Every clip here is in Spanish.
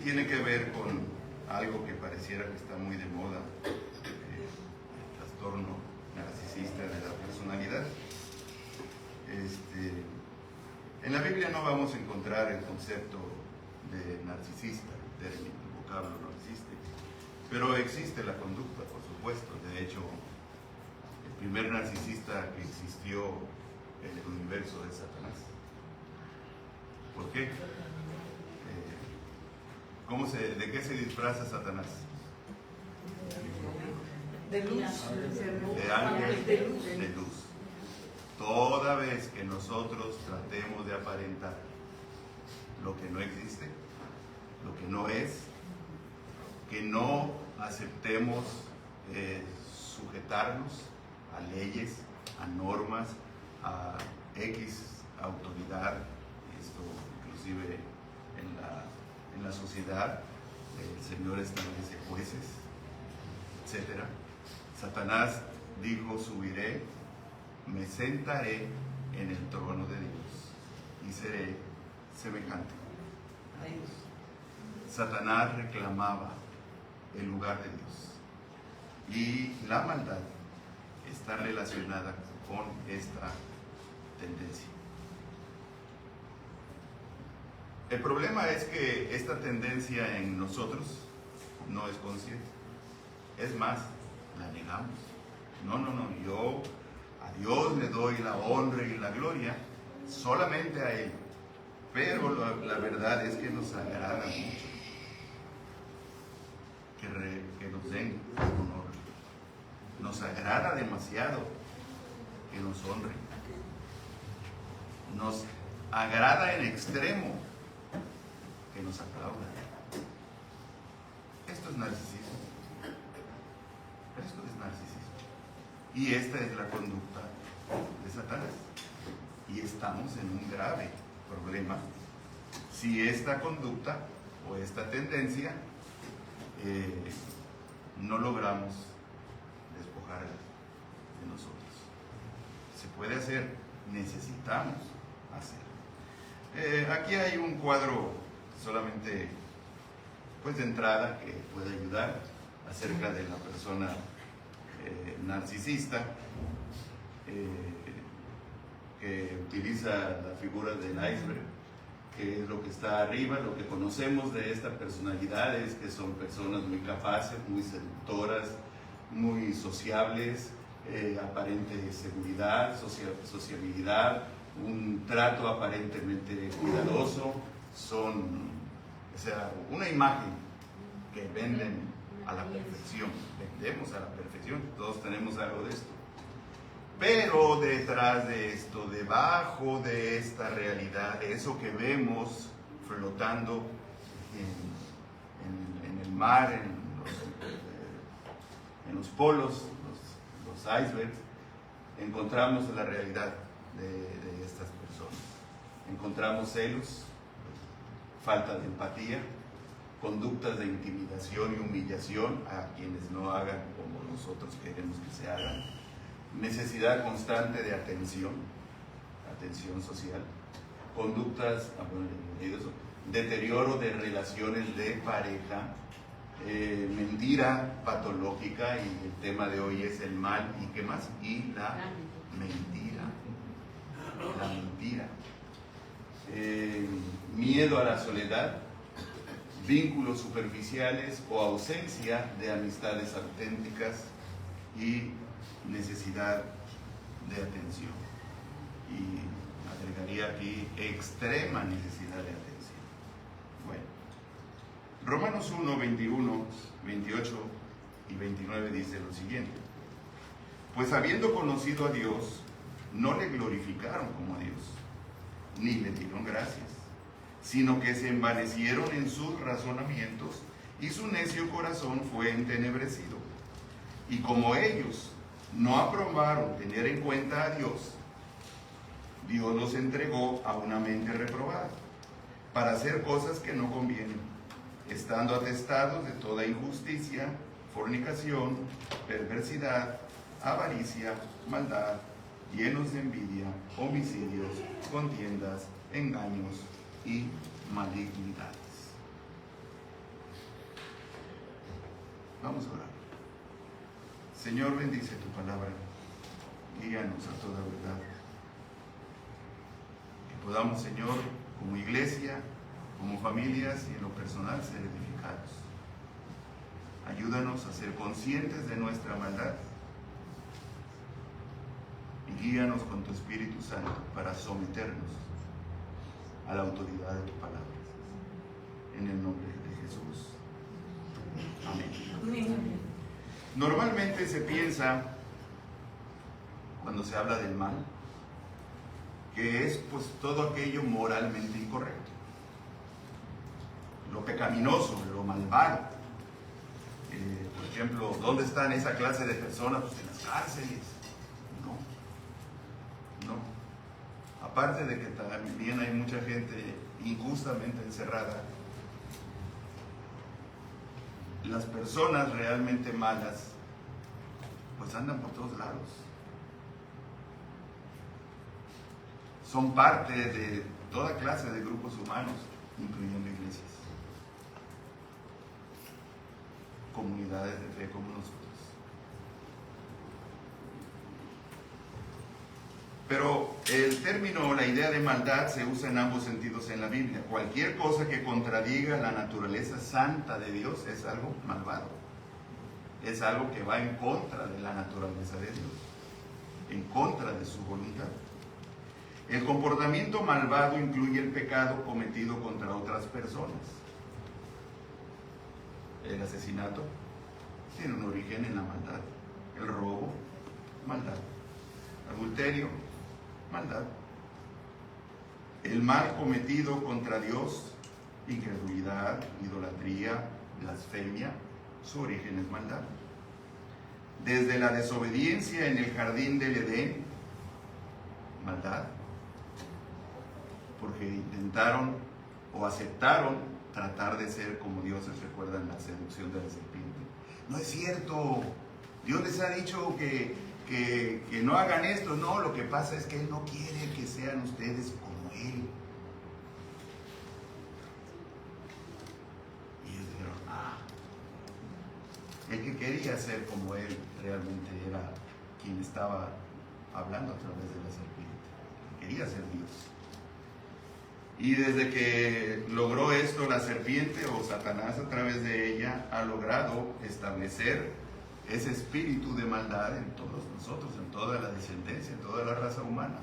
tiene que ver con algo que pareciera que está muy de moda, el trastorno narcisista de la personalidad. En la Biblia no vamos a encontrar el concepto de narcisista, el vocablo no existe, pero existe la conducta, por supuesto. De hecho, el primer narcisista que existió en el universo es Satanás. ¿Por qué? ¿De qué se disfraza Satanás? De luz. De ángel de luz. Toda vez que nosotros tratemos de aparentar lo que no existe, lo que no es, que no aceptemos sujetarnos a leyes, a normas, a X autoridad, esto inclusive en la sociedad, el Señor establece jueces, etc. Satanás dijo: subiré, me sentaré en el trono de Dios y seré semejante a Dios. Satanás reclamaba el lugar de Dios, y la maldad está relacionada con esta tendencia. El problema es que esta tendencia en nosotros no es consciente. Es más, la negamos. No, yo a Dios le doy la honra y la gloria, solamente a Él. Pero la verdad es que nos agrada mucho que nos den honor. Nos agrada demasiado que nos honren. Nos agrada en extremo que nos aplaudan. Esto es narcisismo. Esto es narcisismo. Y esta es la conducta de Satanás. Y estamos en un grave problema si esta conducta o esta tendencia no logramos despojarla de nosotros. Se puede hacer, necesitamos hacer. Aquí hay un cuadro solamente pues de entrada que puede ayudar acerca de la persona narcisista, que utiliza la figura del iceberg, que es lo que está arriba. Lo que conocemos de esta personalidad es que son personas muy capaces, muy seductoras, muy sociables, aparente seguridad, sociabilidad, un trato aparentemente cuidadoso. Son, una imagen que venden a la perfección. Vendemos a la perfección, todos tenemos algo de esto. Pero detrás de esto, debajo de esta realidad, eso que vemos flotando en el mar, en los polos, los icebergs, encontramos la realidad de estas personas. Encontramos celos, falta de empatía, conductas de intimidación y humillación a quienes no hagan como nosotros queremos que se hagan, necesidad constante de atención social, conductas, deterioro de relaciones de pareja, mentira patológica, y el tema de hoy es el mal, ¿y qué más? Y la mentira. Miedo a la soledad, vínculos superficiales o ausencia de amistades auténticas y necesidad de atención. Y agregaría aquí extrema necesidad de atención. Bueno, Romanos 1, 21, 28 y 29 dice lo siguiente: pues habiendo conocido a Dios, no le glorificaron como a Dios, ni le dieron gracias, sino que se envanecieron en sus razonamientos, y su necio corazón fue entenebrecido. Y como ellos no aprobaron tener en cuenta a Dios, Dios los entregó a una mente reprobada, para hacer cosas que no convienen, estando atestados de toda injusticia, fornicación, perversidad, avaricia, maldad, llenos de envidia, homicidios, contiendas, engaños y malignidades. Vamos a orar. Señor, bendice tu palabra. Guíanos a toda verdad. Que podamos, Señor, como iglesia, como familias y en lo personal, ser edificados. Ayúdanos a ser conscientes de nuestra maldad y guíanos con tu Espíritu Santo para someternos a la autoridad de tu palabra. En el nombre de Jesús. Amén. Normalmente se piensa, cuando se habla del mal, que es pues todo aquello moralmente incorrecto, lo pecaminoso, lo malvado. Por ejemplo, ¿dónde están esa clase de personas? Pues en las cárceles. No. Aparte de que también hay mucha gente injustamente encerrada, las personas realmente malas pues andan por todos lados. Son parte de toda clase de grupos humanos, incluyendo iglesias, comunidades de fe como nosotros. Pero el término o la idea de maldad se usa en ambos sentidos en la Biblia. Cualquier cosa que contradiga la naturaleza santa de Dios es algo malvado. Es algo que va en contra de la naturaleza de Dios, en contra de su voluntad. El comportamiento malvado incluye el pecado cometido contra otras personas. El asesinato tiene un origen en la maldad. El robo, maldad. Adulterio, maldad. El mal cometido contra Dios, incredulidad, idolatría, blasfemia, su origen es maldad. Desde la desobediencia en el jardín del Edén, maldad, porque intentaron o aceptaron tratar de ser como dioses. Recuerdan la seducción de la serpiente. No es cierto, Dios les ha dicho que no hagan esto. No, lo que pasa es que Él no quiere que sean ustedes como Él. Y ellos dijeron, el que quería ser como Él realmente era quien estaba hablando a través de la serpiente. Quería ser Dios. Y desde que logró esto, la serpiente o Satanás a través de ella ha logrado establecer ese espíritu de maldad en todos nosotros, en toda la descendencia, en toda la raza humana.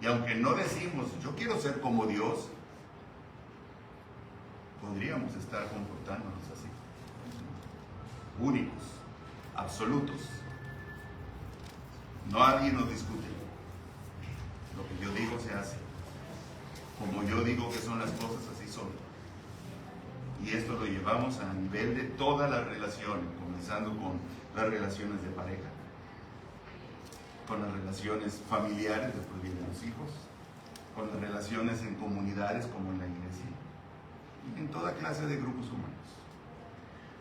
Y aunque no decimos, yo quiero ser como Dios, podríamos estar comportándonos así. Únicos, absolutos. Nadie nos discute. Lo que yo digo se hace. Como yo digo que son las cosas, así son. Y esto lo llevamos a nivel de todas las relaciones, comenzando con las relaciones de pareja, con las relaciones familiares, después vienen los hijos, con las relaciones en comunidades como en la iglesia, y en toda clase de grupos humanos.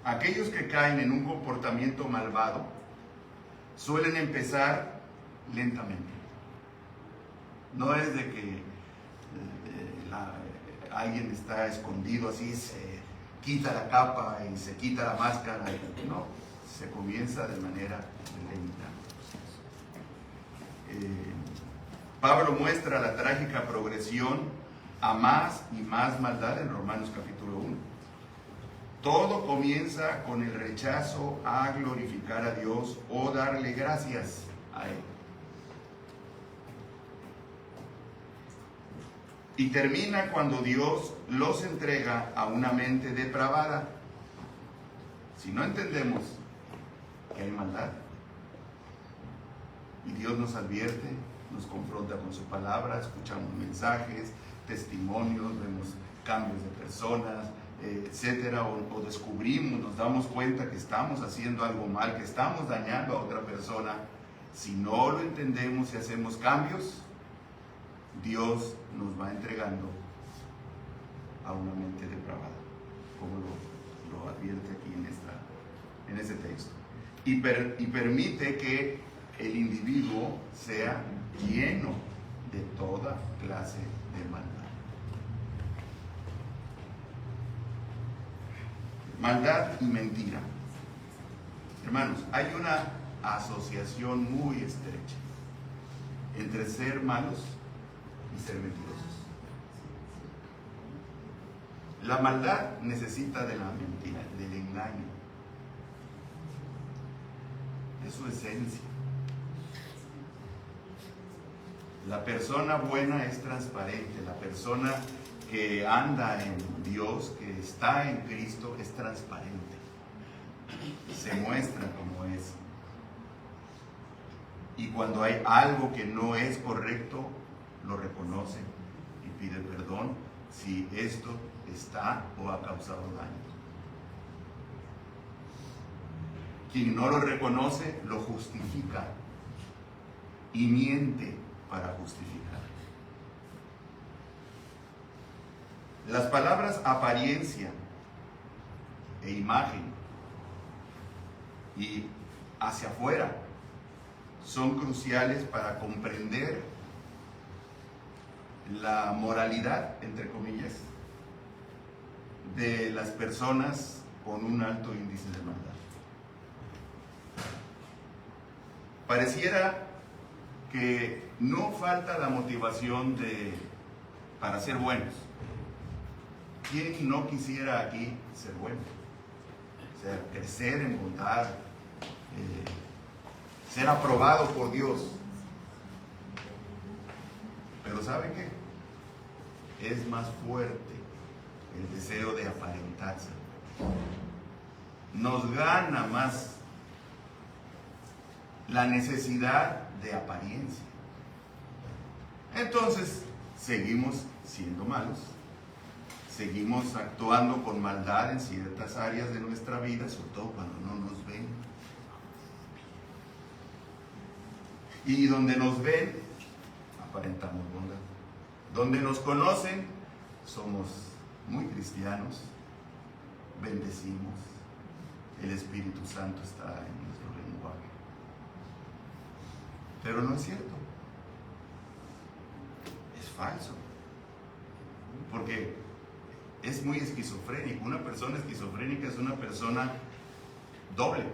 Aquellos que caen en un comportamiento malvado suelen empezar lentamente. No es de que alguien está escondido así, se quita la capa y se quita la máscara. No, se comienza de manera lenta. Pablo muestra la trágica progresión a más y más maldad en Romanos capítulo 1. Todo comienza con el rechazo a glorificar a Dios o darle gracias a Él. Y termina cuando Dios los entrega a una mente depravada. Si no entendemos que hay maldad, y Dios nos advierte, nos confronta con su palabra, escuchamos mensajes, testimonios, vemos cambios de personas, etcétera, o descubrimos, nos damos cuenta que estamos haciendo algo mal, que estamos dañando a otra persona. Si no lo entendemos y hacemos cambios, Dios nos va entregando a una mente depravada, como lo advierte aquí en este texto. Y permite que el individuo sea lleno de toda clase de maldad. Maldad y mentira. Hermanos, hay una asociación muy estrecha entre ser malos y ser mentirosos. La maldad necesita de la mentira, del engaño, de su esencia. La persona buena es transparente, la persona que anda en Dios, que está en Cristo, es transparente. Se muestra como es. Y cuando hay algo que no es correcto, lo reconoce y pide perdón si esto está o ha causado daño. Quien no lo reconoce, lo justifica y miente para justificar. Las palabras apariencia e imagen y hacia afuera son cruciales para comprender la moralidad, entre comillas, de las personas con un alto índice de maldad. Pareciera que no falta la motivación para ser buenos. ¿Quién no quisiera aquí ser bueno? O sea, crecer en bondad, ser aprobado por Dios. Pero ¿sabe qué? Es más fuerte el deseo de aparentarse. Nos gana más la necesidad de apariencia. Entonces, seguimos siendo malos. Seguimos actuando con maldad en ciertas áreas de nuestra vida, sobre todo cuando no nos ven. Y donde nos ven, aparentamos bondad. Donde nos conocen, somos muy cristianos, bendecimos, el Espíritu Santo está en nuestro lenguaje. Pero no es cierto. Es falso. Porque es muy esquizofrénico. Una persona esquizofrénica es una persona doble,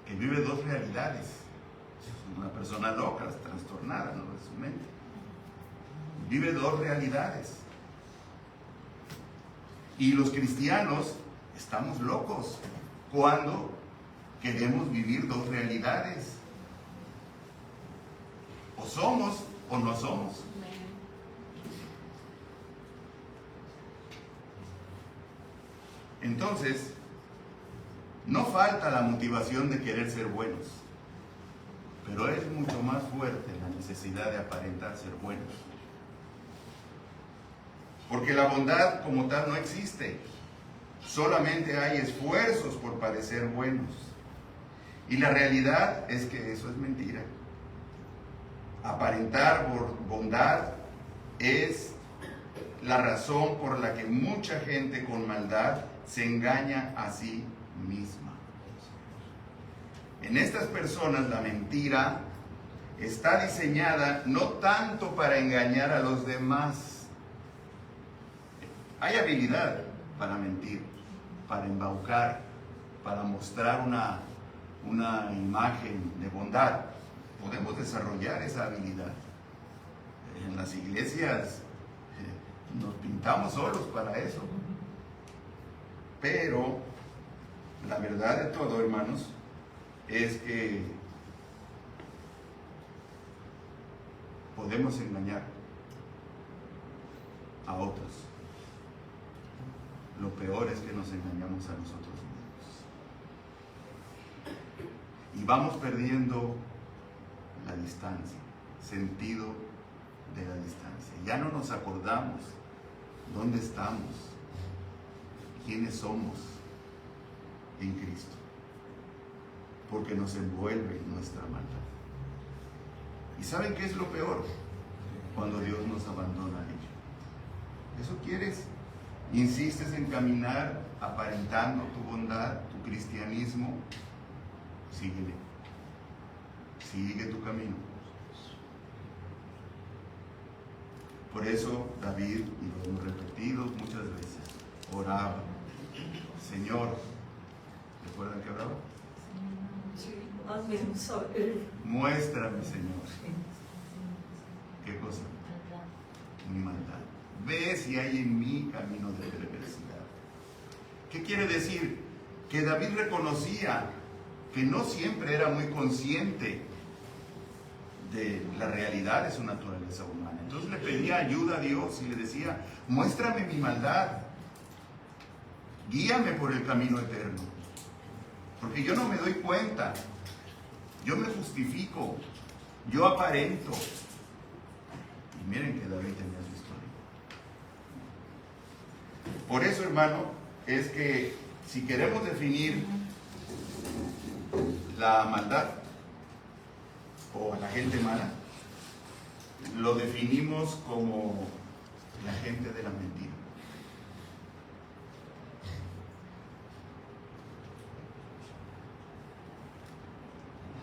que vive dos realidades. Es una persona loca, trastornada, ¿no? De su mente. Vive dos realidades. Y los cristianos estamos locos cuando queremos vivir dos realidades. O somos o no somos. Entonces, no falta la motivación de querer ser buenos, pero es mucho más fuerte la necesidad de aparentar ser buenos. Porque la bondad como tal no existe. Solamente hay esfuerzos por parecer buenos. Y la realidad es que eso es mentira. Aparentar bondad es la razón por la que mucha gente con maldad se engaña a sí misma. En estas personas la mentira está diseñada no tanto para engañar a los demás. Hay habilidad para mentir, para embaucar, para mostrar una imagen de bondad. Podemos desarrollar esa habilidad. En las iglesias nos pintamos solos para eso. Pero la verdad de todo, hermanos, es que podemos engañar a otros. Lo peor es que nos engañamos a nosotros mismos. Y vamos perdiendo la distancia, sentido de la distancia. Ya no nos acordamos dónde estamos, quiénes somos en Cristo, porque nos envuelve nuestra maldad. ¿Y saben qué es lo peor? Cuando Dios nos abandona a ello. ¿Eso quieres? ¿Insistes en caminar aparentando tu bondad, tu cristianismo? Síguele. Sigue tu camino. Por eso David, y lo hemos repetido muchas veces, oraba: Señor, ¿recuerdan que oraba? Muéstrame, Señor. ¿Qué cosa? Mi maldad. Ve si hay en mí camino de perversidad. ¿Qué quiere decir? Que David reconocía que no siempre era muy consciente de la realidad de su naturaleza humana. Entonces le pedía ayuda a Dios y le decía: muéstrame mi maldad, guíame por el camino eterno, porque yo no me doy cuenta, yo me justifico, yo aparento. Y miren que David tenía su historia. Por eso, hermano, es que si queremos definir la maldad o a la gente mala, lo definimos como la gente de la mentira.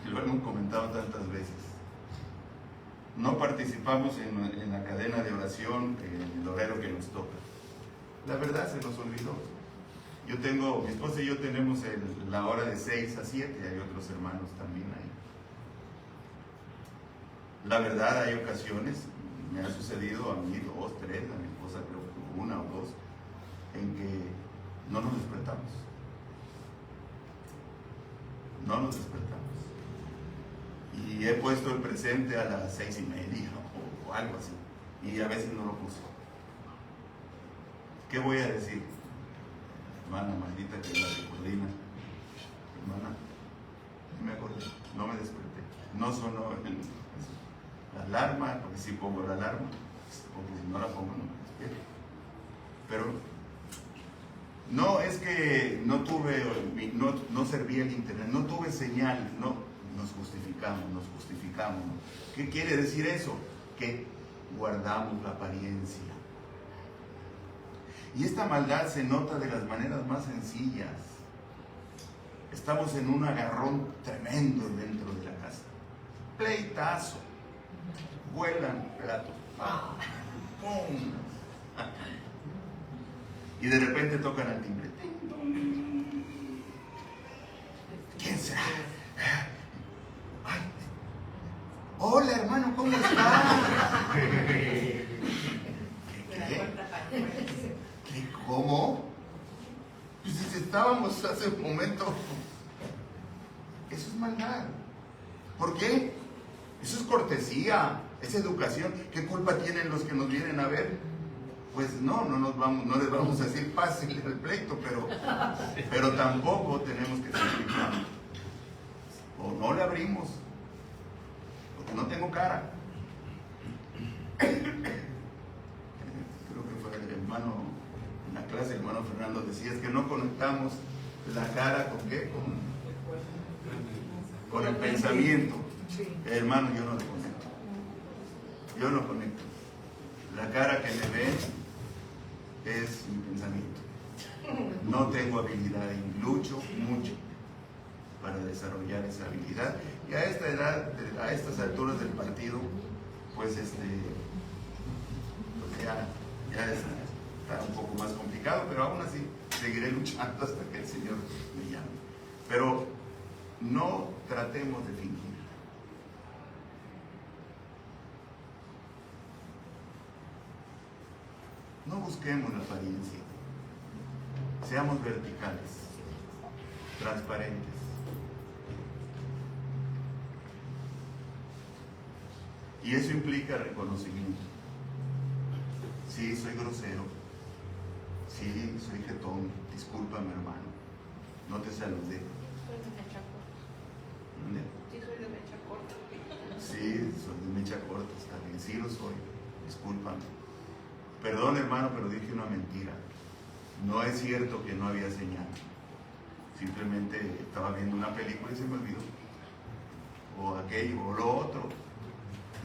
Lo hemos comentado tantas veces. No participamos en la cadena de oración en el horario que nos toca. La verdad se nos olvidó. Mi esposa y yo tenemos la hora de 6 a 7, hay otros hermanos también ahí. La verdad, hay ocasiones, me ha sucedido a mí 2, 3, a mi esposa creo que 1 o 2, en que no nos despertamos. No nos despertamos. Y he puesto el presente a las 6:30 o algo así, y a veces no lo puse. ¿Qué voy a decir? Hermana maldita que es la recordina. Hermana, no me acordé, no me desperté. No sonó la alarma, porque si pongo la alarma, porque si no la pongo no me despierto. Pero no es que no servía el internet, no tuve señal, no, nos justificamos. ¿Qué quiere decir eso? Que guardamos la apariencia. Y esta maldad se nota de las maneras más sencillas. Estamos en un agarrón tremendo dentro de la casa. Pleitazo. Vuelan platos. ¡Pum! Y de repente tocan al timbre. ¿Quién será? Ay. Hola, hermano, ¿cómo estás? ¿Qué? ¿Cómo? Pues estábamos hace un momento. Eso es maldad. ¿Por qué? Eso es cortesía, es educación. ¿Qué culpa tienen los que nos vienen a ver? Pues no les vamos a decir pásenle el pleito, pero tampoco tenemos que ser cristianos. O no le abrimos, porque no tengo cara. Creo que fue el hermano, en la clase el hermano Fernando decía, es que no conectamos la cara con qué, con el pensamiento. Hermano, yo no le conecto. Yo no conecto. La cara que me ve es mi pensamiento. No tengo habilidad y lucho mucho para desarrollar esa habilidad. Y a esta edad, a estas alturas del partido, pues ya está un poco más complicado, pero aún así seguiré luchando hasta que el Señor me llame. Pero no tratemos de fingir. No busquemos la apariencia. Seamos verticales, transparentes. Y eso implica reconocimiento. Sí, soy grosero. Sí, soy jetón. Discúlpame, hermano. No te saludé. Soy de mecha corta. Sí, soy de mecha corta. Sí, soy de mecha corta, está bien. Sí lo soy. Discúlpame. Perdón, hermano, pero dije una mentira. No es cierto que no había señal. Simplemente estaba viendo una película y se me olvidó. O aquello, o lo otro.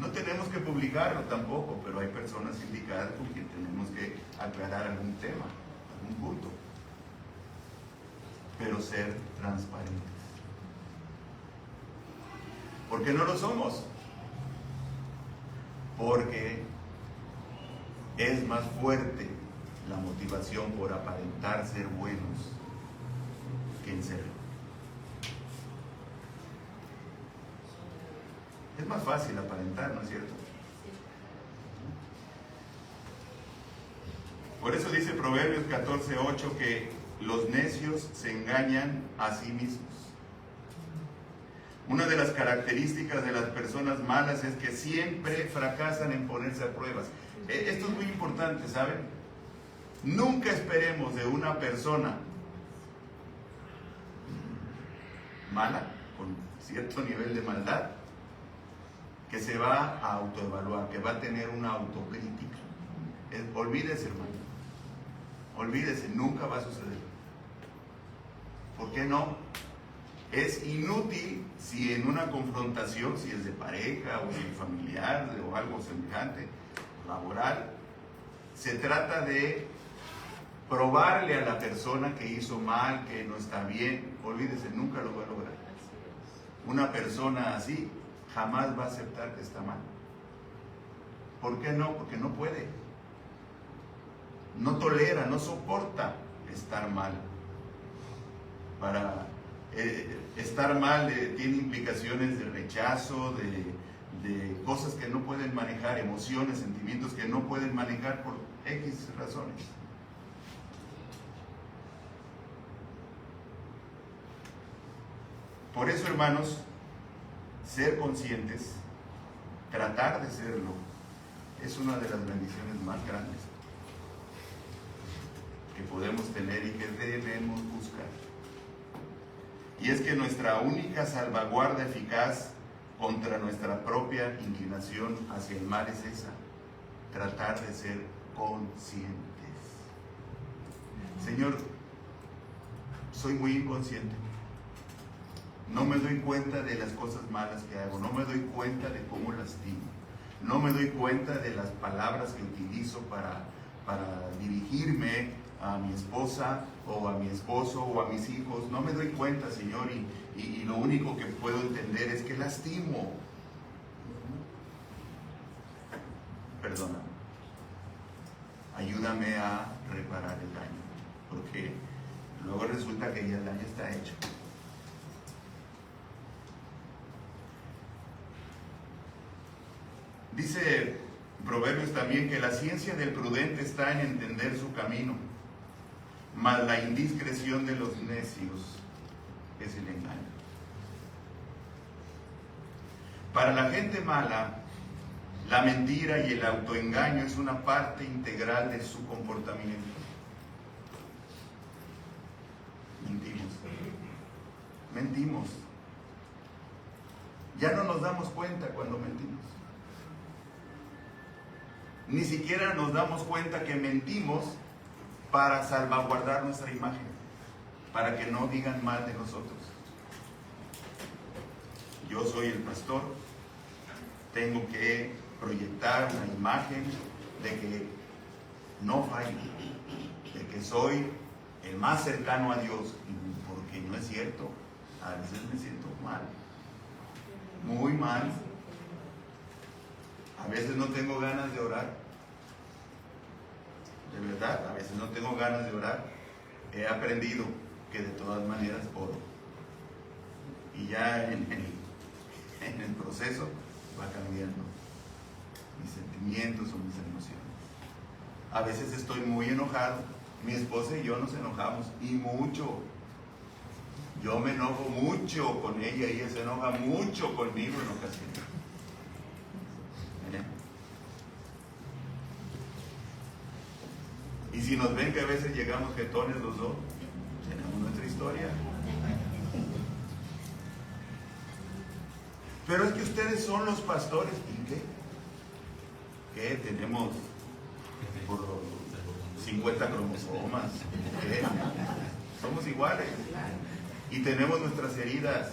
No tenemos que publicarlo tampoco, pero hay personas indicadas con quien tenemos que aclarar algún tema, algún punto. Pero ser transparentes. ¿Por qué no lo somos? Porque es más fuerte la motivación por aparentar ser buenos que en serlo. Es más fácil aparentar, ¿no es cierto? Por eso dice Proverbios 14:8 que los necios se engañan a sí mismos. Una de las características de las personas malas es que siempre fracasan en ponerse a pruebas. Esto es muy importante, ¿saben? Nunca esperemos de una persona mala, con cierto nivel de maldad, que se va a autoevaluar, que va a tener una autocrítica. Olvídese, hermano. Olvídese, nunca va a suceder. ¿Por qué no? Es inútil si en una confrontación, si es de pareja o si es familiar o algo semejante, laboral, se trata de probarle a la persona que hizo mal, que no está bien. Olvídese, nunca lo va a lograr. Una persona así jamás va a aceptar que está mal. ¿Por qué no? Porque no puede. No tolera, no soporta estar mal. Para estar mal tiene implicaciones de rechazo, de cosas que no pueden manejar, emociones, sentimientos que no pueden manejar por X razones. Por eso, hermanos, ser conscientes, tratar de serlo, es una de las bendiciones más grandes que podemos tener y que debemos buscar. Y es que nuestra única salvaguarda eficaz contra nuestra propia inclinación hacia el mal es esa: tratar de ser conscientes. Señor, soy muy inconsciente. No me doy cuenta de las cosas malas que hago, no me doy cuenta de cómo lastimo, no me doy cuenta de las palabras que utilizo para dirigirme a mi esposa o a mi esposo o a mis hijos. No me doy cuenta, Señor, y lo único que puedo entender es que lastimo. Perdóname. Ayúdame a reparar el daño, porque luego resulta que ya el daño está hecho. Dice Proverbios también que la ciencia del prudente está en entender su camino, mas la indiscreción de los necios es el engaño. Para la gente mala, la mentira y el autoengaño es una parte integral de su comportamiento. Mentimos. Ya no nos damos cuenta cuando mentimos. Ni siquiera nos damos cuenta que mentimos para salvaguardar nuestra imagen, para que no digan mal de nosotros. Yo soy el pastor, tengo que proyectar una imagen de que no fallo, de que soy el más cercano a Dios, porque no es cierto. A veces me siento mal, muy mal. A veces no tengo ganas de orar. De verdad, a veces no tengo ganas de orar. He aprendido que de todas maneras oro. Y ya en el proceso va cambiando mis sentimientos o mis emociones. A veces estoy muy enojado. Mi esposa y yo nos enojamos, y mucho. Yo me enojo mucho con ella y ella se enoja mucho conmigo en ocasiones. Y si nos ven que a veces llegamos jetones los dos, tenemos nuestra historia. Pero es que ustedes son los pastores. ¿Y qué? ¿Qué? Tenemos por 50 cromosomas. ¿Qué? Somos iguales. Y tenemos nuestras heridas.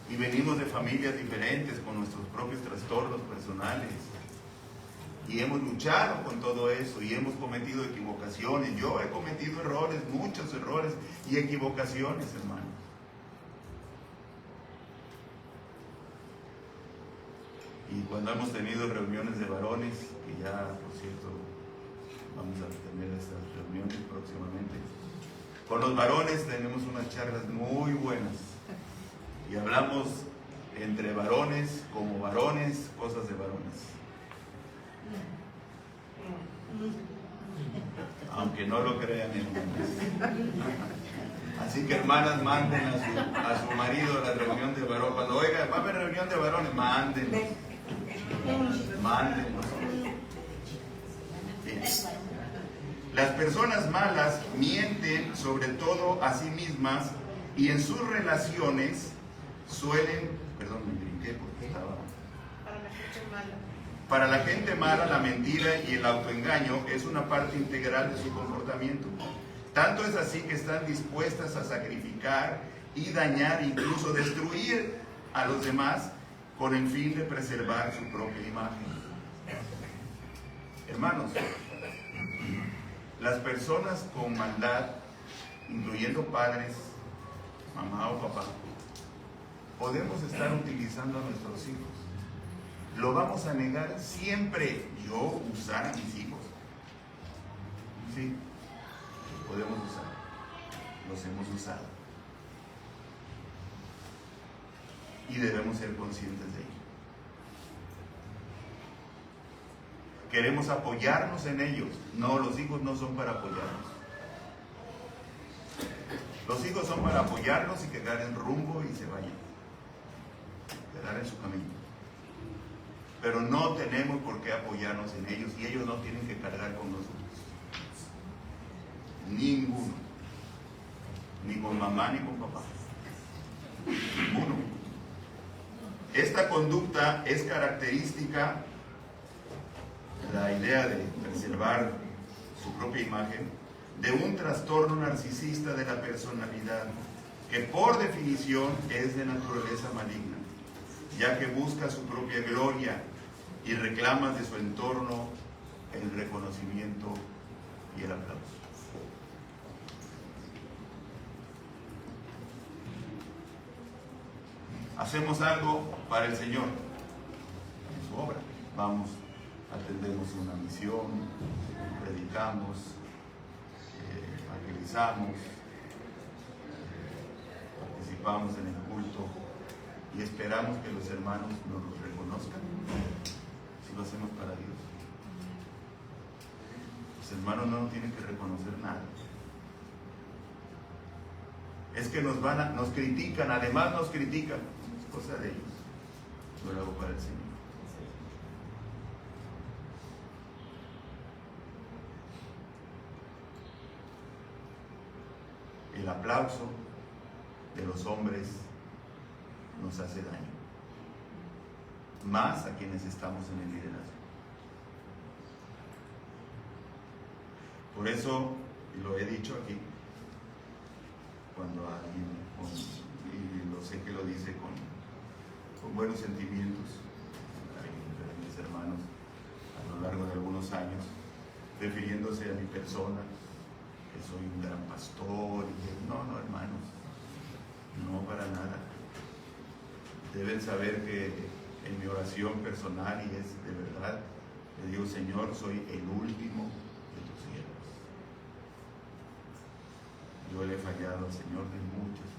Y venimos de familias diferentes con nuestros propios trastornos personales. Y hemos luchado con todo eso y hemos cometido equivocaciones. Yo he cometido errores, muchos errores y equivocaciones, hermanos. Y cuando hemos tenido reuniones de varones, que ya, por cierto, vamos a tener estas reuniones próximamente, con los varones tenemos unas charlas muy buenas y hablamos entre varones, como varones, cosas de varones. Aunque no lo crean, hermanos. Así que hermanas, manden a su marido a la reunión de varones. Cuando oiga, va a haber reunión de varones, mándenlos. Mándenlos. Sí. Las personas malas mienten sobre todo a sí mismas y en sus relaciones suelen, perdón, me brinqué porque estaba... Para la gente mala, la mentira y el autoengaño es una parte integral de su comportamiento. Tanto es así que están dispuestas a sacrificar y dañar, incluso destruir a los demás con el fin de preservar su propia imagen. Hermanos, las personas con maldad, incluyendo padres, mamá o papá, podemos estar utilizando a nuestros hijos. Lo vamos a negar siempre. Yo usar a mis hijos. Sí, podemos usar. Los hemos usado. Y debemos ser conscientes de ello. Queremos apoyarnos en ellos. No, los hijos no son para apoyarnos. Los hijos son para apoyarnos y que agarren rumbo y se vayan. Quedar en su camino. Pero no tenemos por qué apoyarnos en ellos y ellos no tienen que cargar con nosotros. Ninguno. Ni con mamá ni con papá. Ninguno. Esta conducta es característica, la idea de preservar su propia imagen, de un trastorno narcisista de la personalidad, que por definición es de naturaleza maligna, ya que busca su propia gloria y reclama de su entorno el reconocimiento y el aplauso. Hacemos algo para el Señor en su obra. Vamos, atendemos una misión, predicamos, evangelizamos, participamos en el culto y esperamos que los hermanos nos reconozcan. Si lo hacemos para Dios, los hermanos no nos tienen que reconocer nada. Es que nos critican, además nos critican. Es cosa de ellos. Yo lo hago para el Señor. El aplauso de los hombres nos hace daño, más a quienes estamos en el liderazgo. Por eso, y lo he dicho aquí, cuando alguien, y lo sé que lo dice con buenos sentimientos, de mis hermanos a lo largo de algunos años, refiriéndose a mi persona, que soy un gran pastor, y que, no, hermanos, no para nada. Deben saber que en mi oración personal, y es de verdad, le digo, Señor, soy el último de tus siervos. Yo le he fallado al Señor de muchas formas.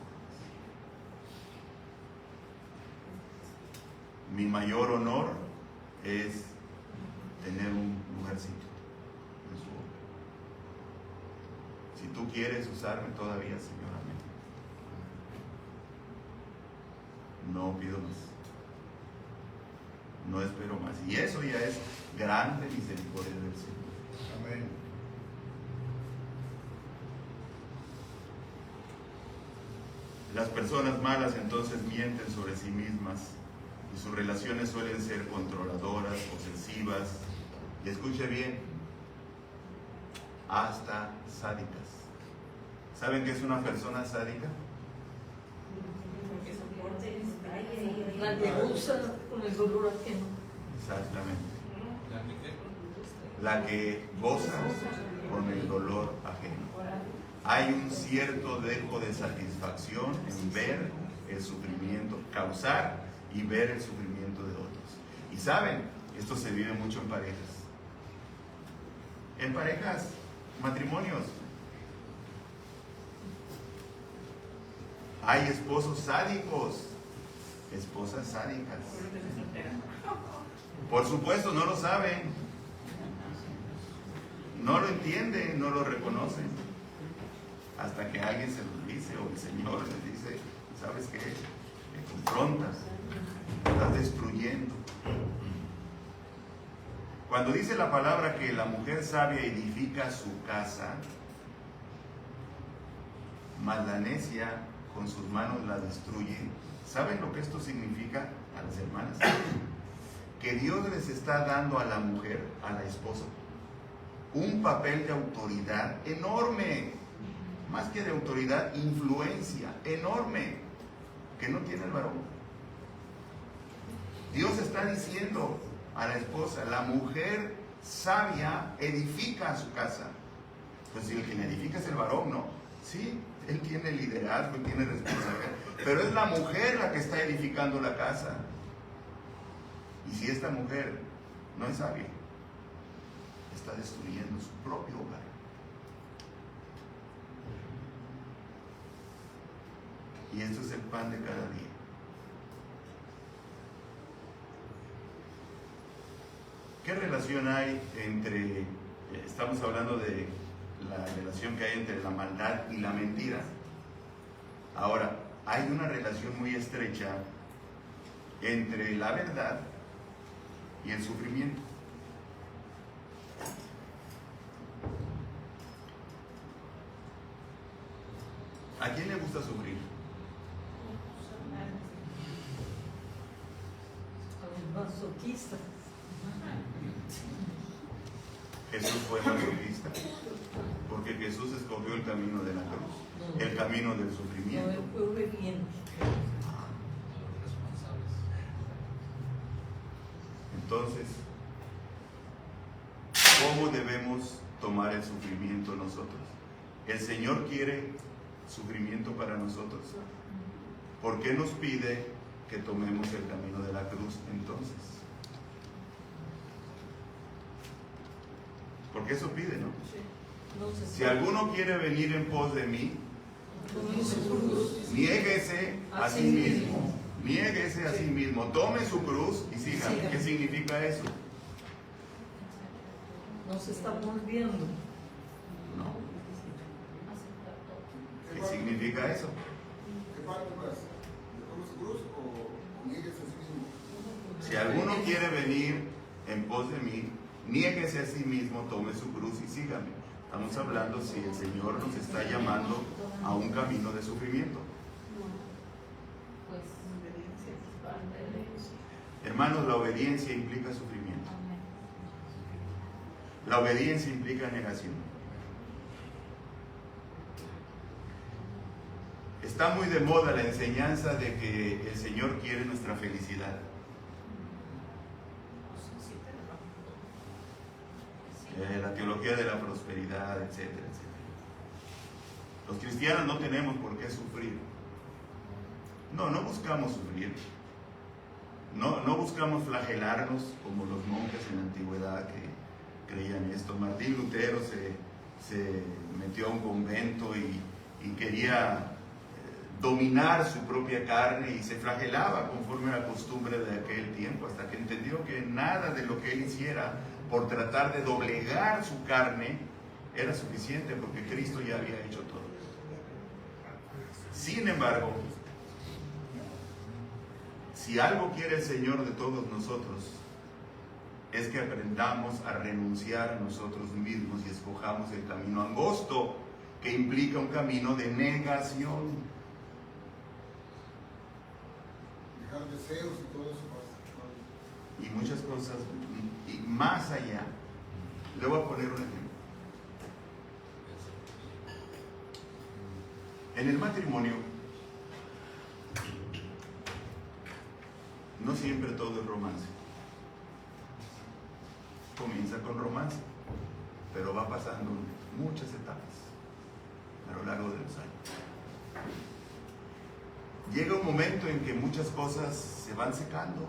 Mi mayor honor es tener un lugarcito en su obra. Si tú quieres usarme todavía, Señor, amén. No pido más. No espero más. Y eso ya es grande misericordia del Señor. Amén. Las personas malas entonces mienten sobre sí mismas y sus relaciones suelen ser controladoras, posesivas y, escuche bien, hasta sádicas. ¿Saben qué es una persona sádica? La que usa con el dolor ajeno. Exactamente. La que goza con el dolor ajeno. Hay un cierto dejo de satisfacción en ver el sufrimiento, causar y ver el sufrimiento de otros. Y saben, esto se vive mucho en parejas. En parejas, matrimonios. Hay esposos sádicos esposas sádicas. Por supuesto, no lo saben, no lo entienden, no lo reconocen, hasta que alguien se los dice, o el Señor les dice, ¿sabes qué? Me confrontas, me estás destruyendo. Cuando dice la palabra que la mujer sabia edifica su casa, mas la necia con sus manos la destruye. ¿Saben lo que esto significa a las hermanas? Que Dios les está dando a la mujer, a la esposa, un papel de autoridad enorme, más que de autoridad, influencia enorme, que no tiene el varón. Dios está diciendo a la esposa, la mujer sabia edifica su casa. Pues si el que edifica es el varón, ¿no? Sí, él tiene liderazgo, él tiene responsabilidad, pero es la mujer la que está edificando la casa. Y si esta mujer no es sabia, está destruyendo su propio hogar. Y esto es el pan de cada día. ¿Qué relación hay entre, estamos hablando de la relación que hay entre la maldad y la mentira? Ahora, hay una relación muy estrecha entre la verdad y el sufrimiento. ¿A quién le gusta sufrir? A los masoquistas. Jesús fue masoquista, porque Jesús escogió el camino de la cruz, el camino del No, sufrimiento. él fue obediente. Entonces, ¿cómo debemos tomar el sufrimiento nosotros? ¿El Señor quiere sufrimiento para nosotros? ¿Por qué nos pide que tomemos el camino de la cruz entonces? Porque eso pide, ¿no? Si alguno quiere venir en pos de mí, niéguese a sí mismo. Niéguese a sí mismo. Tome su cruz y sígame. ¿Qué significa eso? Nos estamos viendo. No. ¿Qué significa eso? ¿Qué parte más? ¿Tome su cruz o niéguese a sí mismo? Si alguno quiere venir en pos de mí, niéguese a sí mismo, tome su cruz y sígame. Estamos hablando si el Señor nos está llamando a un camino de sufrimiento. Hermanos, la obediencia implica sufrimiento. La obediencia implica negación. Está muy de moda la enseñanza de que el Señor quiere nuestra felicidad. La teología de la prosperidad, etcétera, etcétera. Los cristianos no tenemos por qué sufrir. No buscamos sufrir. No buscamos flagelarnos como los monjes en la antigüedad que creían esto. Martín Lutero se metió a un convento y quería dominar su propia carne y se flagelaba conforme a la costumbre de aquel tiempo, hasta que entendió que nada de lo que él hiciera por tratar de doblegar su carne era suficiente, porque Cristo ya había hecho todo. Sin embargo, si algo quiere el Señor de todos nosotros, es que aprendamos a renunciar a nosotros mismos y escojamos el camino angosto, que implica un camino de negación. Dejar deseos y todo eso. Y muchas cosas, y más allá. Le voy a poner un ejemplo. En el matrimonio, no siempre todo es romance. Comienza con romance, pero va pasando muchas etapas a lo largo de los años. Llega un momento en que muchas cosas se van secando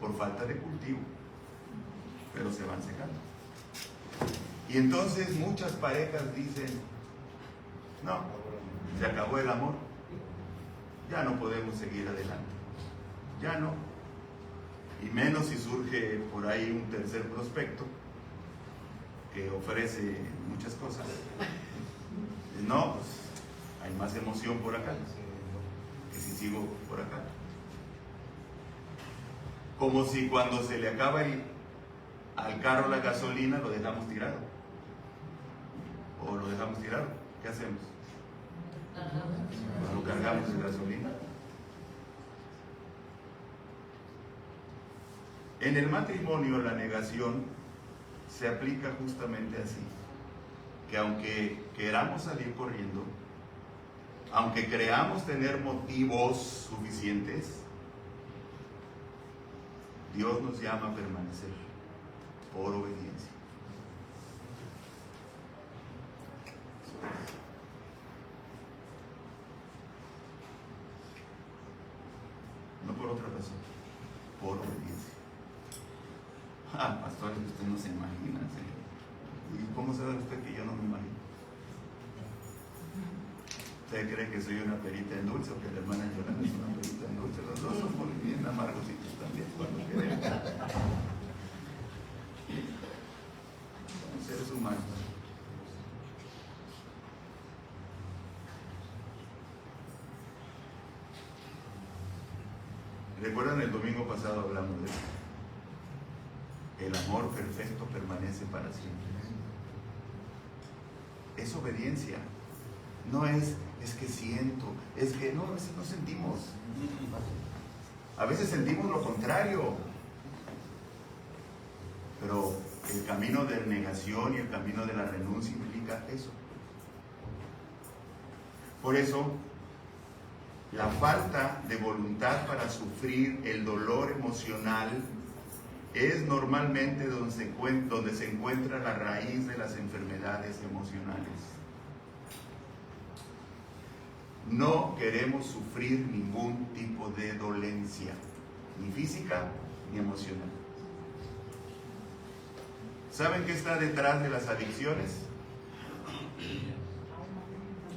por falta de cultivo, pero se van secando. Y entonces muchas parejas dicen, no, se acabó el amor, ya no podemos seguir adelante. Ya no. Y menos si surge por ahí un tercer prospecto que ofrece muchas cosas. No, pues hay más emoción por acá que si sigo por acá. Como si cuando se le acaba al carro la gasolina lo dejamos tirado. O lo dejamos tirado. ¿Qué hacemos? Lo cargamos de gasolina. En el matrimonio la negación se aplica justamente así, que aunque queramos salir corriendo, aunque creamos tener motivos suficientes, Dios nos llama a permanecer por obediencia. No por otra razón, por obediencia. Ah, pastor, usted no se imagina, señor. ¿Y cómo sabe usted que yo no me imagino? ¿Usted cree que soy una perita en dulce o que la hermana Yolanda es una perita en dulce? Los dos somos bien amargositos también cuando queremos. Somos seres humanos. ¿Recuerdan el domingo pasado hablamos de eso? El amor perfecto permanece para siempre. Es obediencia. No es que siento, es que no, a veces no sentimos. A veces sentimos lo contrario. Pero el camino de negación y el camino de la renuncia implica eso. Por eso, la falta de voluntad para sufrir el dolor emocional es normalmente donde se encuentra la raíz de las enfermedades emocionales. No queremos sufrir ningún tipo de dolencia, ni física ni emocional. ¿Saben qué está detrás de las adicciones?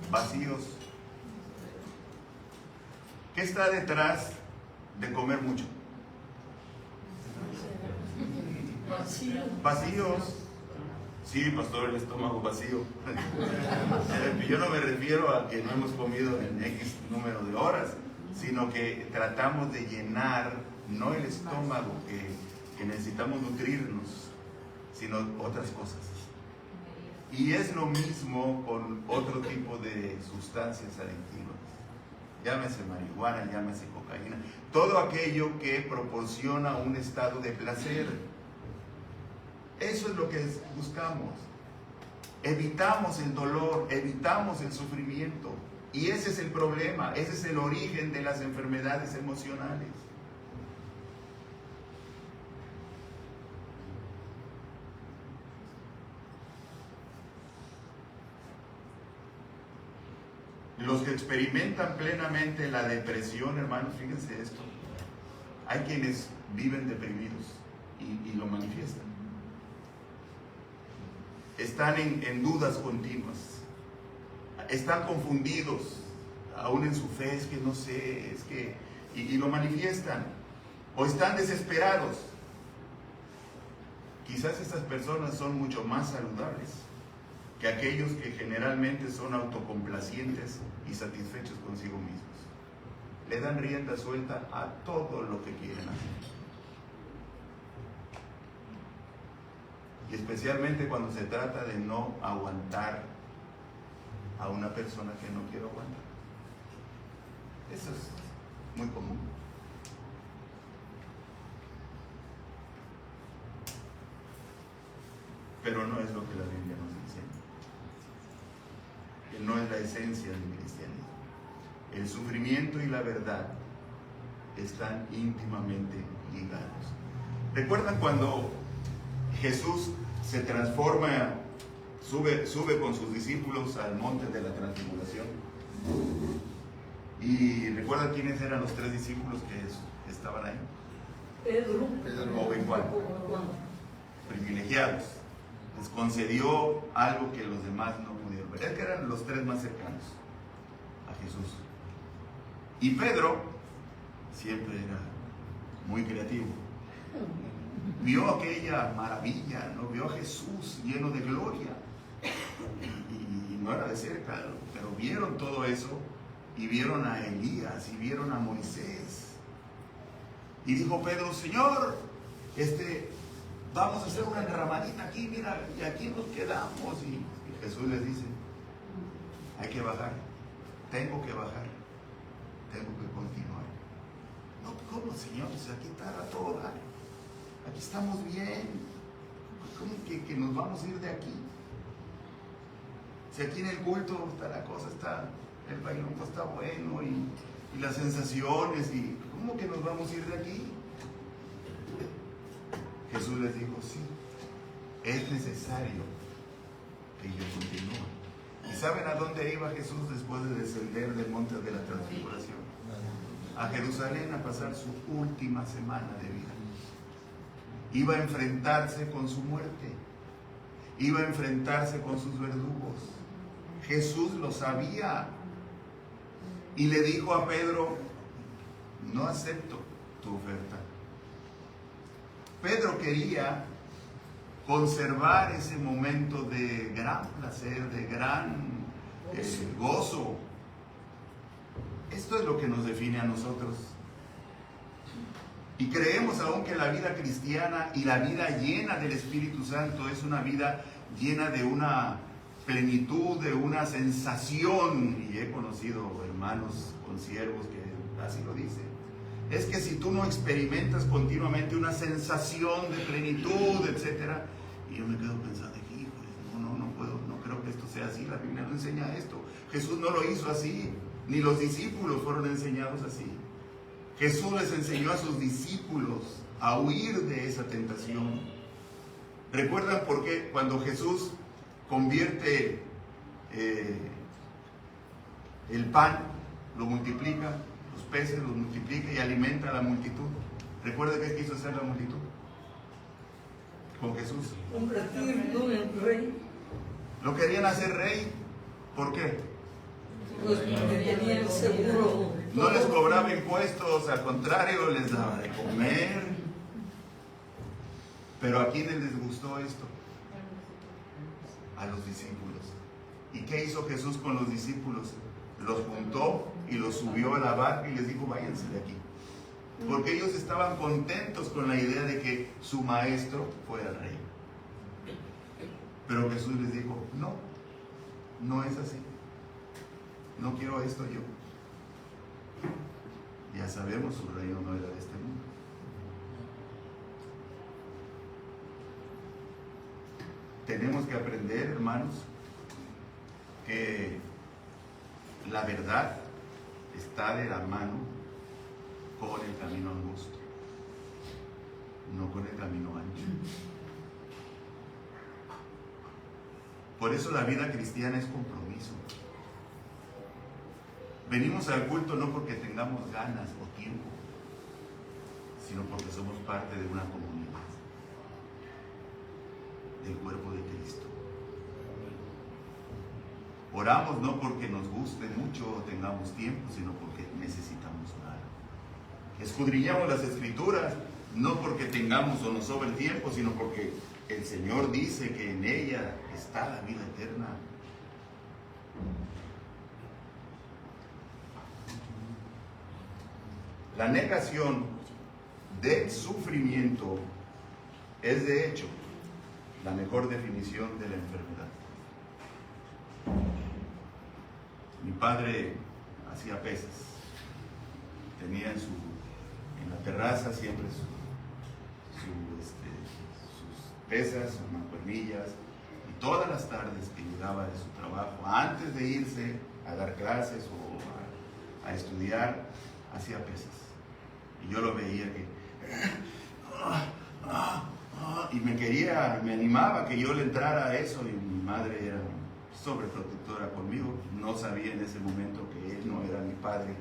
Vacíos. ¿Qué está detrás de comer mucho? Vacíos. Sí, pastor, el estómago vacío. Yo no me refiero a que no hemos comido en X número de horas, sino que tratamos de llenar, no el estómago que necesitamos nutrirnos, sino otras cosas. Y es lo mismo con otro tipo de sustancias adictivas. Llámese marihuana, llámese cocaína, todo aquello que proporciona un estado de placer. Eso es lo que buscamos. Evitamos el dolor, evitamos el sufrimiento. Y ese es el problema, ese es el origen de las enfermedades emocionales. Los que experimentan plenamente la depresión, hermanos, fíjense esto. Hay quienes viven deprimidos y lo manifiestan. Están en dudas continuas. Están confundidos, aún en su fe, es que no sé, es que... Y lo manifiestan. O están desesperados. Quizás estas personas son mucho más saludables que aquellos que generalmente son autocomplacientes y satisfechos consigo mismos. Le dan rienda suelta a todo lo que quieren hacer. Y especialmente cuando se trata de no aguantar a una persona que no quiere aguantar. Eso es muy común. Pero no es lo que la Biblia nos enseña. Que no es la esencia del cristianismo. El sufrimiento y la verdad están íntimamente ligados. ¿Recuerdan cuando Jesús se transforma, sube con sus discípulos al monte de la transfiguración? Y ¿recuerdan quiénes eran los 3 discípulos que estaban ahí? Pedro. O igual, privilegiados. Les concedió algo que los demás no pudieron ver. Es que eran los 3 más cercanos a Jesús. Y Pedro siempre era muy creativo. Vio aquella maravilla, ¿no? Vio a Jesús lleno de gloria. Y no era de cerca, pero vieron todo eso y vieron a Elías y vieron a Moisés. Y dijo Pedro: Señor, vamos a hacer una enramadita aquí, mira, y aquí nos quedamos. Y Jesús les dice: hay que bajar, tengo que bajar, tengo que continuar. No, ¿cómo, Señor? Si aquí está a todo dar, aquí estamos bien, ¿cómo que nos vamos a ir de aquí? Si aquí en el culto está la cosa, el bailongo está bueno y las sensaciones, y ¿cómo que nos vamos a ir de aquí? Jesús les dijo: sí, es necesario que yo continúe. ¿Y saben a dónde iba Jesús después de descender del monte de la transfiguración? A Jerusalén, a pasar su última semana de vida. Iba a enfrentarse con su muerte, iba a enfrentarse con sus verdugos. Jesús lo sabía y le dijo a Pedro: no acepto tu oferta. Pedro quería conservar ese momento de gran placer, de gran gozo. Esto es lo que nos define a nosotros. Y creemos aún que la vida cristiana y la vida llena del Espíritu Santo es una vida llena de una plenitud, de una sensación. Y he conocido hermanos consiervos que así lo dicen. Es que si tú no experimentas continuamente una sensación de plenitud, etc. Y yo me quedo pensando: no puedo, no creo que esto sea así. La Biblia no enseña esto. Jesús no lo hizo así, ni los discípulos fueron enseñados así. Jesús les enseñó a sus discípulos a huir de esa tentación. ¿Recuerdan por qué cuando Jesús convierte el pan, lo multiplica, los peces los multiplica y alimenta a la multitud? ¿Recuerda qué quiso hacer la multitud con Jesús? Convertirlo en rey. Lo querían hacer rey. ¿Por qué? Pues porque tenían seguro. No les cobraba impuestos, al contrario, les daba de comer. Pero ¿a quiénes les gustó esto? A los discípulos. ¿Y qué hizo Jesús con los discípulos? Los juntó y los subió a la barca y les dijo: váyanse de aquí. Porque ellos estaban contentos con la idea de que su maestro fuera rey. Pero Jesús les dijo: no es así. No quiero esto yo. Ya sabemos, su reino no era de este mundo. Tenemos que aprender, hermanos, que la verdad está de la mano con el camino angosto, no con el camino ancho. Por eso la vida cristiana es compromiso. Venimos al culto no porque tengamos ganas o tiempo, sino porque somos parte de una comunidad, del cuerpo de Cristo. Oramos no porque nos guste mucho o tengamos tiempo, sino porque necesitamos orar. Escudriñamos las Escrituras no porque tengamos o nos sobre el tiempo, sino porque el Señor dice que en ella está la vida eterna. La negación del sufrimiento es, de hecho, la mejor definición de la enfermedad. Mi padre hacía pesas. Tenía en la terraza siempre sus pesas, sus mancuernillas. Y todas las tardes que llegaba de su trabajo, antes de irse a dar clases o a estudiar, hacía pesas. Y yo lo veía que y me animaba que yo le entrara a eso, y mi madre era sobreprotectora conmigo. No sabía en ese momento que él no era mi padre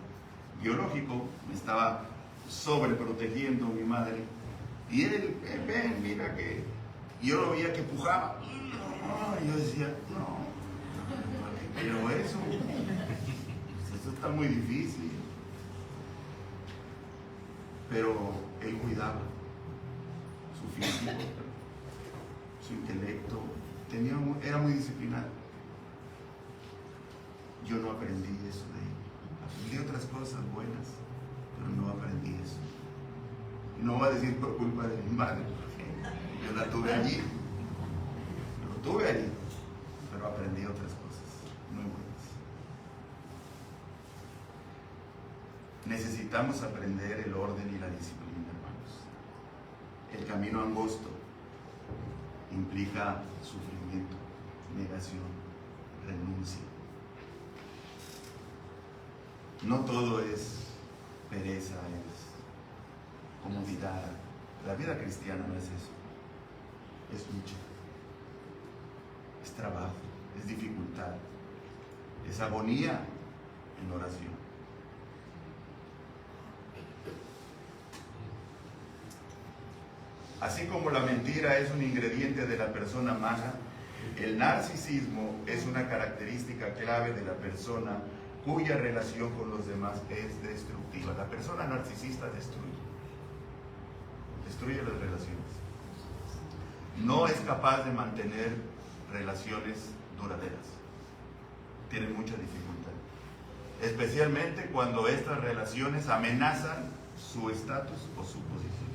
biológico, me estaba sobreprotegiendo mi madre. Y él, ven, mira que yo lo veía que pujaba. Y yo decía, no, pero eso está muy difícil. pero él cuidaba su físico, su intelecto, era muy disciplinado. Yo no aprendí eso de él. Aprendí otras cosas buenas, pero no aprendí eso. Y no voy a decir por culpa de mi madre, porque yo la tuve allí. Lo tuve allí, pero aprendí otras cosas muy buenas. Necesitamos aprender el orden y la disciplina, hermanos. El camino angosto implica sufrimiento, negación, renuncia. No todo es pereza, es comodidad. La vida cristiana no es eso. Es lucha, es trabajo, es dificultad, es agonía en oración. Así como la mentira es un ingrediente de la persona mala, el narcisismo es una característica clave de la persona cuya relación con los demás es destructiva. La persona narcisista destruye las relaciones. No es capaz de mantener relaciones duraderas. Tiene mucha dificultad. Especialmente cuando estas relaciones amenazan su estatus o su posición.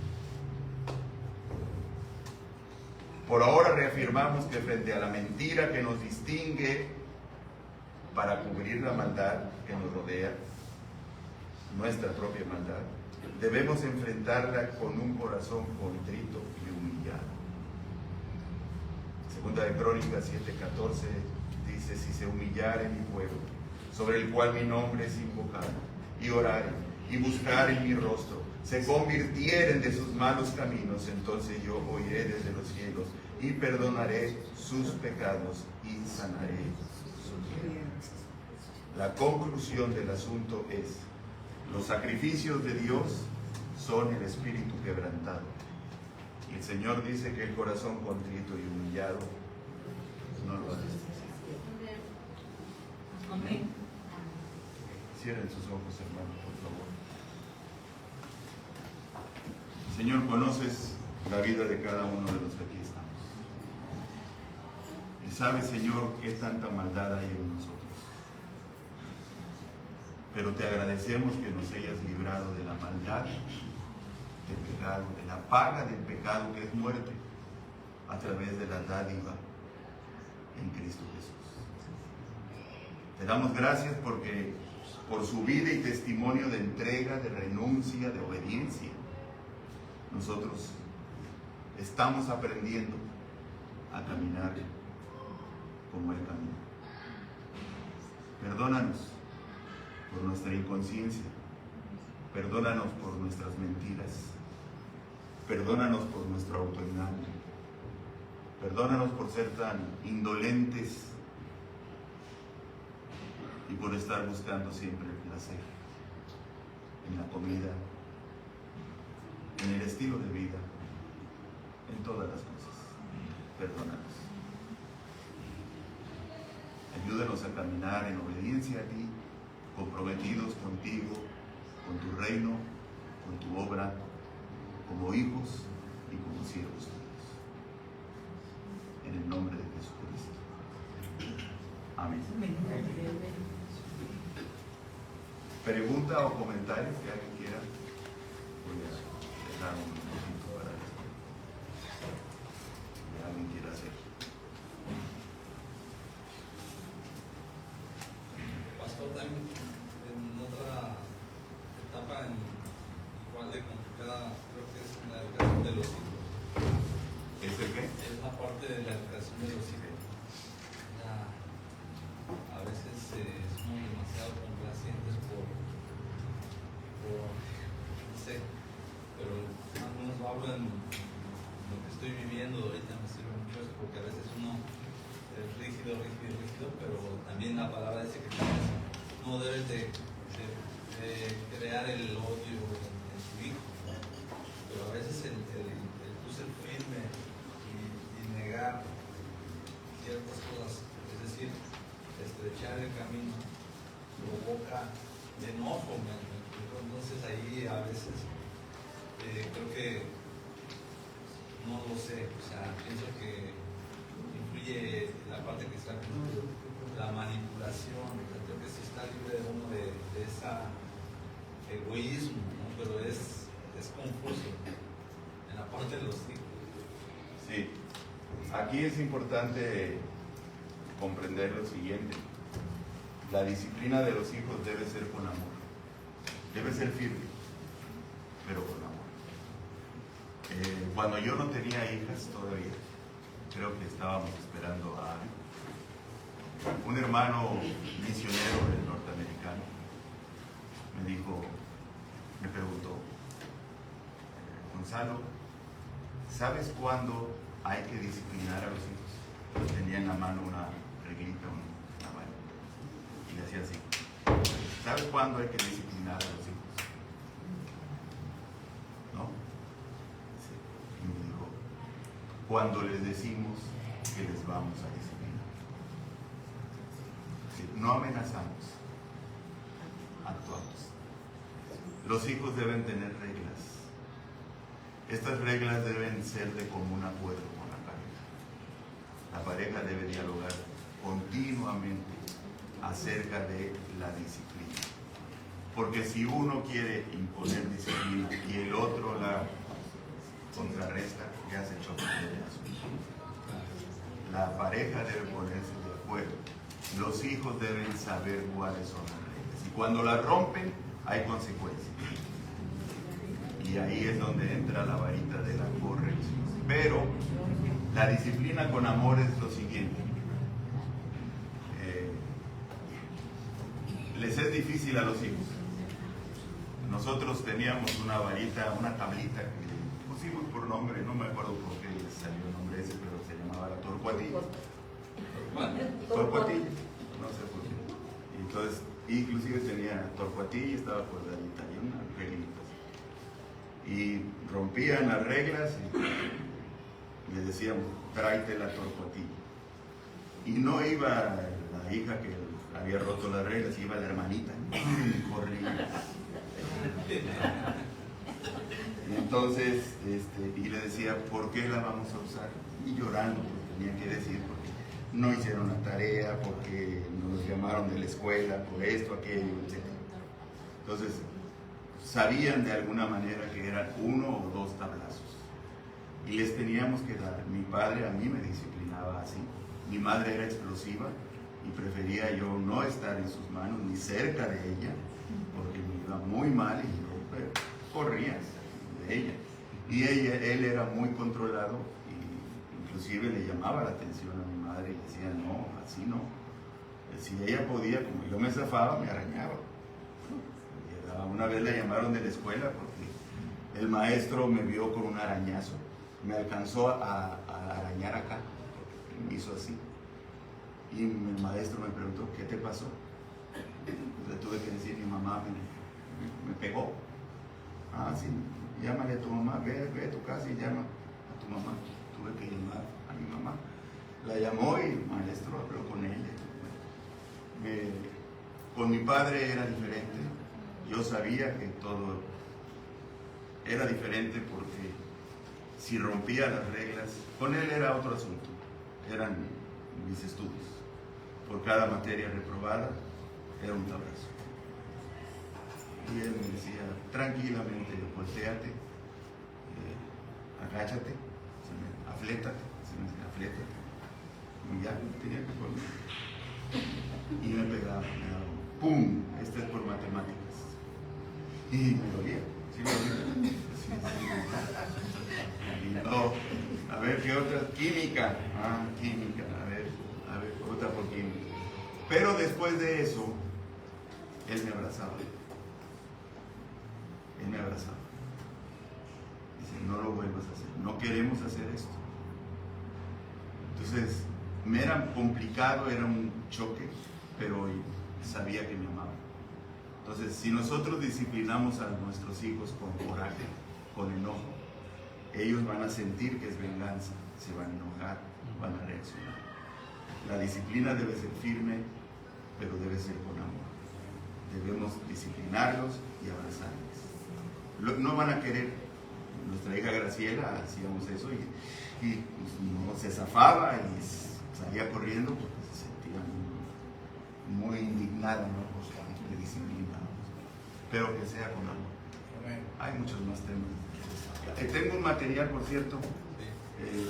Por ahora reafirmamos que frente a la mentira que nos distingue para cubrir la maldad que nos rodea, nuestra propia maldad, debemos enfrentarla con un corazón contrito y humillado. Segunda de Crónicas 7:14 dice: si se humillare mi pueblo, sobre el cual mi nombre es invocado, y orare, y buscare mi rostro, se convirtieren de sus malos caminos, entonces yo oiré desde los cielos, y perdonaré sus pecados, y sanaré su tierra. La conclusión del asunto es: los sacrificios de Dios son el espíritu quebrantado. Y el Señor dice que el corazón contrito y humillado no lo ha despreciado. Amén. Cierren sus ojos, hermanos, por favor. Señor, conoces la vida de cada uno de los que aquí estamos. Y sabes, Señor, qué tanta maldad hay en nosotros. Pero te agradecemos que nos hayas librado de la maldad, del pecado, de la paga del pecado que es muerte, a través de la dádiva en Cristo Jesús. Te damos gracias porque por su vida y testimonio de entrega, de renuncia, de obediencia, nosotros estamos aprendiendo a caminar como Él caminó. Perdónanos por nuestra inconsciencia, perdónanos por nuestras mentiras, perdónanos por nuestro autoengaño, perdónanos por ser tan indolentes y por estar buscando siempre el placer en la comida, en el estilo de vida, en todas las cosas. Perdónanos. Ayúdanos a caminar en obediencia a ti, comprometidos contigo, con tu reino, con tu obra, como hijos y como siervos tuyos. En el nombre de Jesucristo. Amén. ¿Pregunta o comentario que alguien quiera? Voy a dejar un poquito para esto. Que alguien quiera hacer. Pastor, también en otra etapa igual de complicada, creo que es la educación de los hijos. ¿Es el qué? Es la parte de la educación de los hijos. A veces somos demasiado complacientes por no sé, pero algunos hablan lo que estoy viviendo ahorita, me sirve mucho eso, porque a veces uno es rígido, pero también la palabra dice que no debes de crear el odio en tu hijo, pero a veces el tú ser firme y negar ciertas cosas, es decir, estrechar el camino provoca de enojo, entonces ahí a veces creo que no lo sé, o sea, pienso que influye la parte que está con la manipulación, o sea, creo que sí está libre de uno de ese egoísmo, ¿no? Pero es confuso en la parte de los hijos. Sí, aquí es importante comprender lo siguiente: la disciplina de los hijos debe ser con amor, debe ser firme, pero con amor. Cuando yo no tenía hijas todavía, creo que estábamos esperando a un hermano misionero norteamericano. Me preguntó, Gonzalo, ¿sabes cuándo hay que disciplinar a los hijos? Tenía en la mano una reglita, una mano, y le hacía así. ¿Sabes cuándo hay que disciplinar a los hijos? ¿No? Sí. Y me dijo, cuando les decimos que les vamos a disciplinar. Sí. No amenazamos, actuamos. Los hijos deben tener reglas. Estas reglas deben ser de común acuerdo con la pareja. La pareja debe dialogar continuamente acerca de la disciplina. Porque si uno quiere imponer disciplina y el otro la contrarresta, ya se choca el asunto. La pareja debe ponerse de acuerdo. Los hijos deben saber cuáles son las reglas. Y cuando las rompen, hay consecuencias. Y ahí es donde entra la varita de la corrección. Pero la disciplina con amor es lo siguiente. Les es difícil a los hijos. Nosotros teníamos una varita, una tablita que pusimos por nombre, no me acuerdo por qué les salió el nombre ese, pero se llamaba la torcuatilla. Torcuatilla, no sé por qué. Entonces, inclusive tenía torcuatilla y estaba cuadradita y una reglita. Y rompían las reglas y le decíamos, tráete la torcuatilla. Y no iba la hija que había roto las reglas, iba la hermanita, corría. Y entonces, y le decía, ¿por qué la vamos a usar? Y llorando, porque tenía que decir, porque no hicieron la tarea, porque nos llamaron de la escuela, por esto, aquello, etc. Entonces, sabían de alguna manera que eran 1 o 2 tablazos. Y les teníamos que dar. Mi padre a mí me disciplinaba así. Mi madre era explosiva y prefería yo no estar en sus manos ni cerca de ella, porque me iba muy mal y yo corría de ella. Y él era muy controlado y inclusive le llamaba la atención a mi madre y decía, no, así no. Si ella podía, como yo me zafaba, me arañaba. Una vez la llamaron de la escuela porque el maestro me vio con un arañazo. Me alcanzó a arañar acá, me hizo así. Y el maestro me preguntó, ¿qué te pasó? Le tuve que decir, mi mamá me pegó. Ah, sí, llámale a tu mamá, ve a tu casa y llama a tu mamá. Tuve que llamar a mi mamá. La llamó y el maestro habló con ella. Con mi padre era diferente. Yo sabía que todo era diferente porque si rompía las reglas, con él era otro asunto. Eran mis estudios. Por cada materia reprobada era un tabrazo. Y él me decía, tranquilamente, volteate, agáchate, aflétate, aflétate. Y ya tenía que poner. Y me pegaba, ¡pum! Este es por matemáticas. Y me dolía, sí me dolía. Sí. Y no, a ver, ¿qué otra? Química. Ah, química, a ver, otra por química. Pero después de eso, él me abrazaba. Él me abrazaba. Dice, no lo vuelvas a hacer, no queremos hacer esto. Entonces, me era complicado, era un choque, pero sabía que me amaba. Entonces, si nosotros disciplinamos a nuestros hijos con coraje, con enojo, ellos van a sentir que es venganza, se van a enojar, van a reaccionar. La disciplina debe ser firme, pero debe ser con amor. Debemos disciplinarlos y abrazarlos. No van a querer, nuestra hija Graciela hacíamos eso y pues, no se zafaba y salía corriendo porque se sentía muy indignada, ¿no? Por la disciplina, ¿no? Pero que sea con amor. Hay muchos más temas. Tengo un material, por cierto,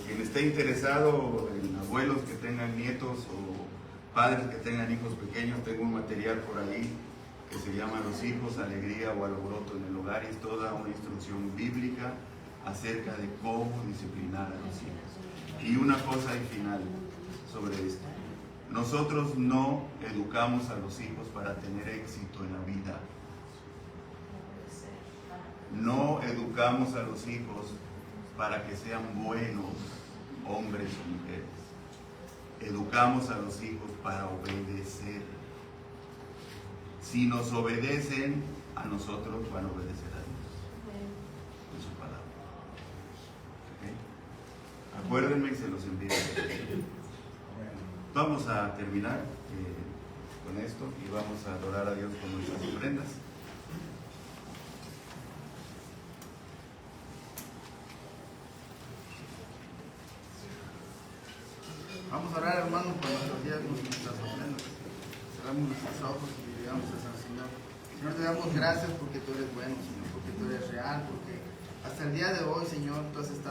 quien esté interesado en abuelos que tengan nietos o padres que tengan hijos pequeños, tengo un material por ahí que se llama Los hijos, alegría o alboroto en el hogar, y es toda una instrucción bíblica acerca de cómo disciplinar a los hijos. Y una cosa al final sobre esto: nosotros no educamos a los hijos para tener éxito en la vida. No educamos a los hijos para que sean buenos hombres o mujeres. Educamos a los hijos para obedecer. Si nos obedecen, a nosotros van a obedecer a Dios en su palabra. ¿Okay? Acuérdenme y se los envío. Vamos a terminar con esto y vamos a adorar a Dios con nuestras ofrendas. Vamos a orar, hermanos, por nuestros días, nuestras ofrendas. Cerramos nuestros ojos y digamos al Señor: Señor, te damos gracias porque tú eres bueno, Señor, porque tú eres real, porque hasta el día de hoy, Señor, tú has estado